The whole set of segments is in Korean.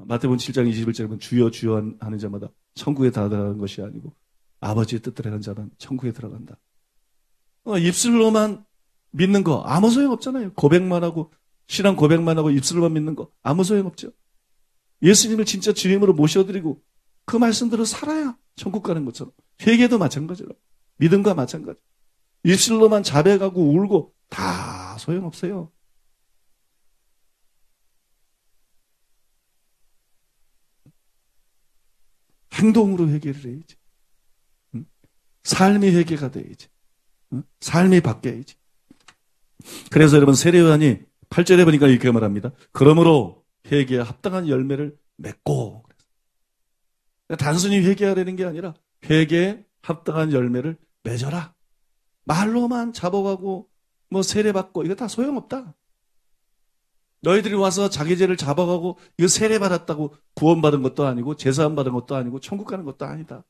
마태복음 7장 21절에 보면 주여 주여 하는 자마다 천국에 들어가는 것이 아니고 아버지의 뜻대로 하는 자만 천국에 들어간다. 입술로만 믿는 거 아무 소용 없잖아요. 고백만 하고 신앙 고백만 하고 입술로만 믿는 거 아무 소용 없죠. 예수님을 진짜 주님으로 모셔드리고 그 말씀대로 살아야 천국 가는 것처럼 회개도 마찬가지로 믿음과 마찬가지. 입술로만 자백하고 울고 다 소용없어요. 행동으로 회개를 해야지. 삶이 회개가 돼야지. 삶이 바뀌어야지. 그래서 여러분 세례요한이 8절에 보니까 이렇게 말합니다. 그러므로 회개에 합당한 열매를 맺고. 단순히 회개하려는 게 아니라 회개에 합당한 열매를 맺어라. 말로만 잡아가고 뭐 세례받고 이거 다 소용없다. 너희들이 와서 자기 죄를 잡아가고 이거 세례받았다고 구원받은 것도 아니고 제사함 받은 것도 아니고 천국 가는 것도 아니다.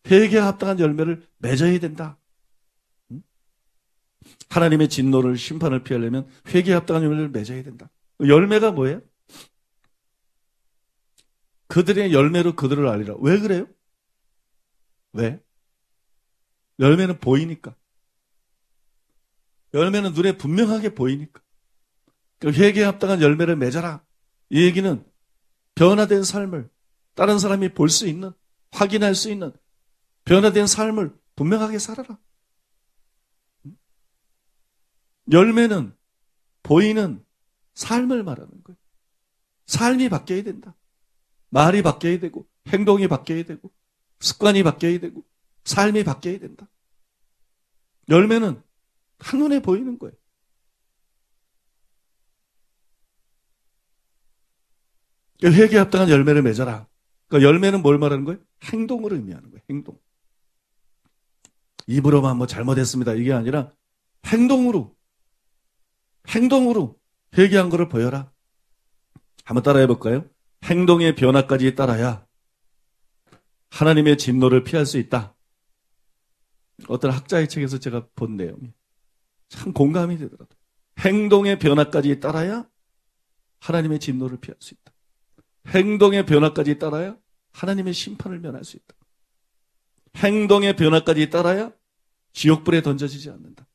회개에 합당한 열매를 맺어야 된다. 하나님의 진노를 심판을 피하려면 회개에 합당한 열매를 맺어야 된다. 열매가 뭐예요? 그들의 열매로 그들을 알리라. 왜 그래요? 왜? 열매는 보이니까. 열매는 눈에 분명하게 보이니까. 회개에 합당한 열매를 맺어라. 이 얘기는 변화된 삶을 다른 사람이 볼 수 있는, 확인할 수 있는 변화된 삶을 분명하게 살아라. 열매는 보이는 삶을 말하는 거예요. 삶이 바뀌어야 된다. 말이 바뀌어야 되고 행동이 바뀌어야 되고 습관이 바뀌어야 되고 삶이 바뀌어야 된다. 열매는 한눈에 보이는 거예요. 회개에 합당한 열매를 맺어라. 그러니까 열매는 뭘 말하는 거예요? 행동을 의미하는 거예요. 행동. 입으로만 뭐 잘못했습니다. 이게 아니라 행동으로 회개한 것을 보여라. 한번 따라해 볼까요? 행동의 변화까지 따라야 하나님의 진노를 피할 수 있다. 어떤 학자의 책에서 제가 본 내용이 참 공감이 되더라고요. 행동의 변화까지 따라야 하나님의 진노를 피할 수 있다. 행동의 변화까지 따라야 하나님의 심판을 면할 수 있다. 행동의 변화까지 따라야 지옥불에 던져지지 않는다.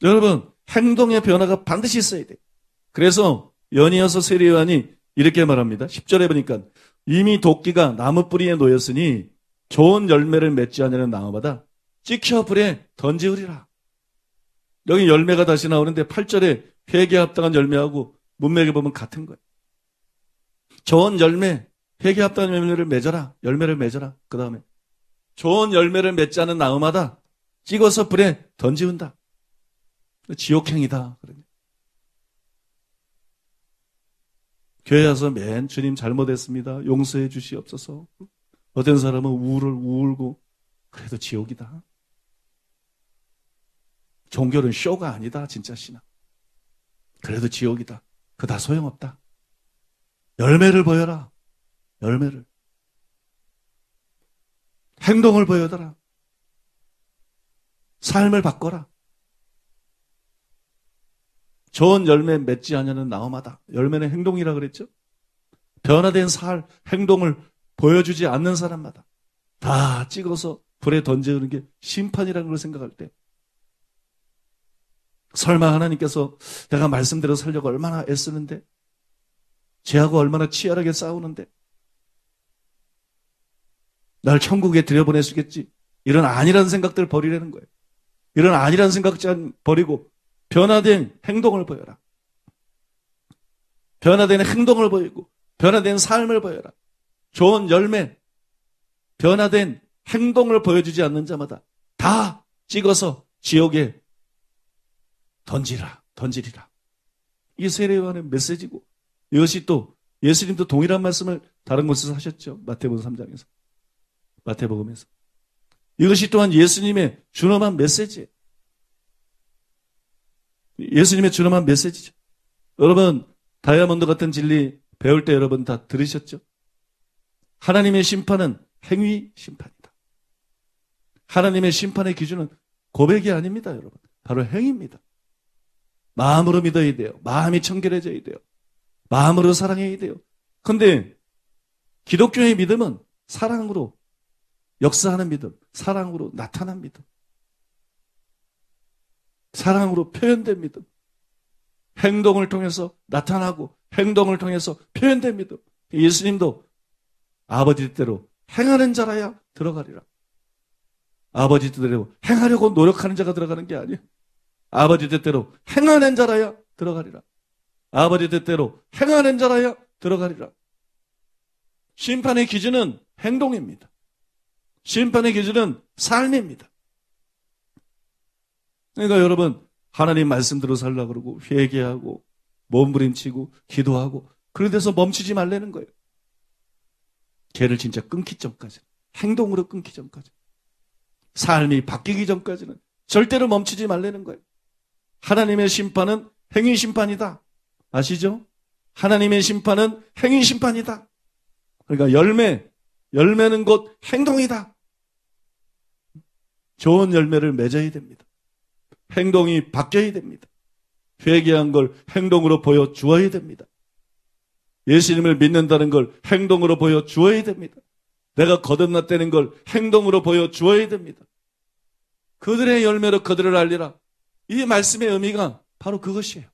여러분, 행동의 변화가 반드시 있어야 돼요. 그래서 연이어서 세례요한이 이렇게 말합니다. 10절에 보니까 이미 도끼가 나무 뿌리에 놓였으니 좋은 열매를 맺지 않으려는 나무마다 찍혀 불에 던지으리라. 여기 열매가 다시 나오는데 8절에 회개에 합당한 열매하고 문맥에 보면 같은 거예요. 좋은 열매, 회개에 합당한 열매를 맺어라. 열매를 맺어라. 그 다음에 좋은 열매를 맺지 않은 나무마다 찍어서 불에 던지운다. 지옥행이다. 교회 와서 맨 주님 잘못했습니다. 용서해 주시옵소서. 어떤 사람은 울고 그래도 지옥이다. 종교는 쇼가 아니다. 진짜 신앙. 그래도 지옥이다. 그거 다 소용없다. 열매를 보여라. 열매를. 행동을 보여달라. 삶을 바꿔라. 좋은 열매 맺지 않으려는 나무마다. 열매는 행동이라 그랬죠? 변화된 행동을 보여주지 않는 사람마다 다 찍어서 불에 던지는 게 심판이라는 걸 생각할 때 설마 하나님께서 내가 말씀대로 살려고 얼마나 애쓰는데 죄하고 얼마나 치열하게 싸우는데 날 천국에 들여보내시겠지. 이런 아니라는 생각들을 버리라는 거예요. 이런 아니라는 생각 버리고 변화된 행동을 보여라. 변화된 행동을 보이고 변화된 삶을 보여라. 좋은 열매, 변화된 행동을 보여주지 않는 자마다 다 찍어서 지옥에 던지리라. 이게 세례요한의 메시지고 이것이 또 예수님도 동일한 말씀을 다른 곳에서 하셨죠. 마태복음 3장에서. 마태복음에서. 이것이 또한 예수님의 준엄한 메시지예요. 예수님의 준엄한 메시지죠. 여러분, 다이아몬드 같은 진리 배울 때 여러분 다 들으셨죠? 하나님의 심판은 행위 심판이다. 하나님의 심판의 기준은 고백이 아닙니다, 여러분. 바로 행위입니다. 마음으로 믿어야 돼요. 마음이 청결해져야 돼요. 마음으로 사랑해야 돼요. 그런데 기독교의 믿음은 사랑으로 역사하는 믿음, 사랑으로 나타난 믿음, 사랑으로 표현된 믿음, 행동을 통해서 나타나고 행동을 통해서 표현된 믿음. 예수님도 아버지 뜻대로 행하는 자라야 들어가리라. 아버지 뜻대로 행하려고 노력하는 자가 들어가는 게 아니에요. 아버지 뜻대로 행하는 자라야 들어가리라. 아버지 뜻대로 행하는 자라야 들어가리라. 심판의 기준은 행동입니다. 심판의 기준은 삶입니다. 그러니까 여러분, 하나님 말씀대로 살려고 그러고 회개하고 몸부림치고 기도하고 그런 데서 멈추지 말라는 거예요. 걔를 진짜 끊기 전까지, 행동으로 끊기 전까지, 삶이 바뀌기 전까지는 절대로 멈추지 말라는 거예요. 하나님의 심판은 행위 심판이다. 아시죠? 하나님의 심판은 행위 심판이다. 그러니까 열매는 곧 행동이다. 좋은 열매를 맺어야 됩니다. 행동이 바뀌어야 됩니다. 회개한 걸 행동으로 보여주어야 됩니다. 예수님을 믿는다는 걸 행동으로 보여주어야 됩니다. 내가 거듭났다는 걸 행동으로 보여주어야 됩니다. 그들의 열매로 그들을 알리라. 이 말씀의 의미가 바로 그것이에요.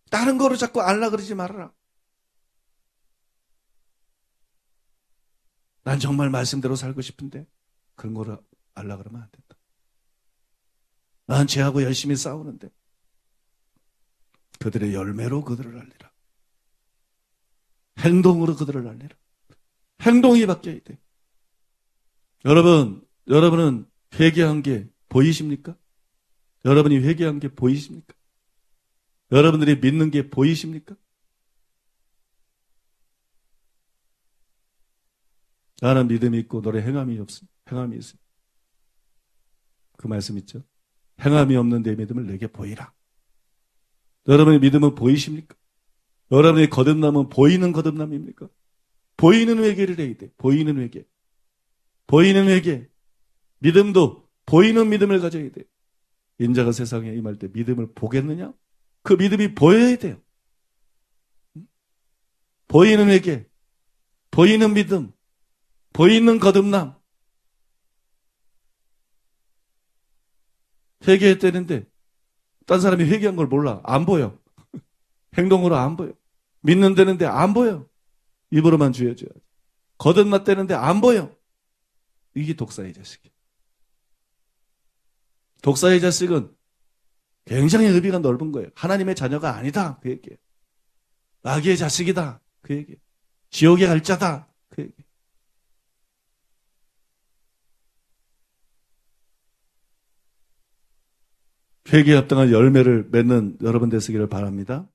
다른 거로 자꾸 알라 그러지 말아라. 난 정말 말씀대로 살고 싶은데 그런 거를 알라 그러면 안 된다. 난 죄하고 열심히 싸우는데 그들의 열매로 그들을 알리라. 행동으로 그들을 알리라. 행동이 바뀌어야 돼. 여러분은 회개한 게 보이십니까? 여러분이 회개한 게 보이십니까? 여러분들이 믿는 게 보이십니까? 나는 믿음이 있고 너의 행함이 없습니다. 행함이 있습니다. 그 말씀 있죠? 행함이 없는 내 믿음을 내게 보이라. 여러분의 믿음은 보이십니까? 여러분의 거듭남은 보이는 거듭남입니까? 보이는 회개를 해야 돼. 보이는 회개. 보이는 회개. 믿음도 보이는 믿음을 가져야 돼. 인자가 세상에 임할 때 믿음을 보겠느냐? 그 믿음이 보여야 돼요. 보이는 회개. 보이는 믿음. 보이는 거듭남. 회개했다는데 딴 사람이 회개한 걸 몰라. 안 보여. 행동으로 안 보여. 믿는다는데 안 보여. 입으로만 주여줘야지. 거듭났다는데 안 보여. 이게 독사의 자식이야. 독사의 자식은 굉장히 의미가 넓은 거예요. 하나님의 자녀가 아니다. 그 얘기예요. 마귀의 자식이다. 그 얘기예요. 지옥에 갈 자다. 그 얘기예요. 회개에 합당한 열매를 맺는 여러분 되시기를 바랍니다.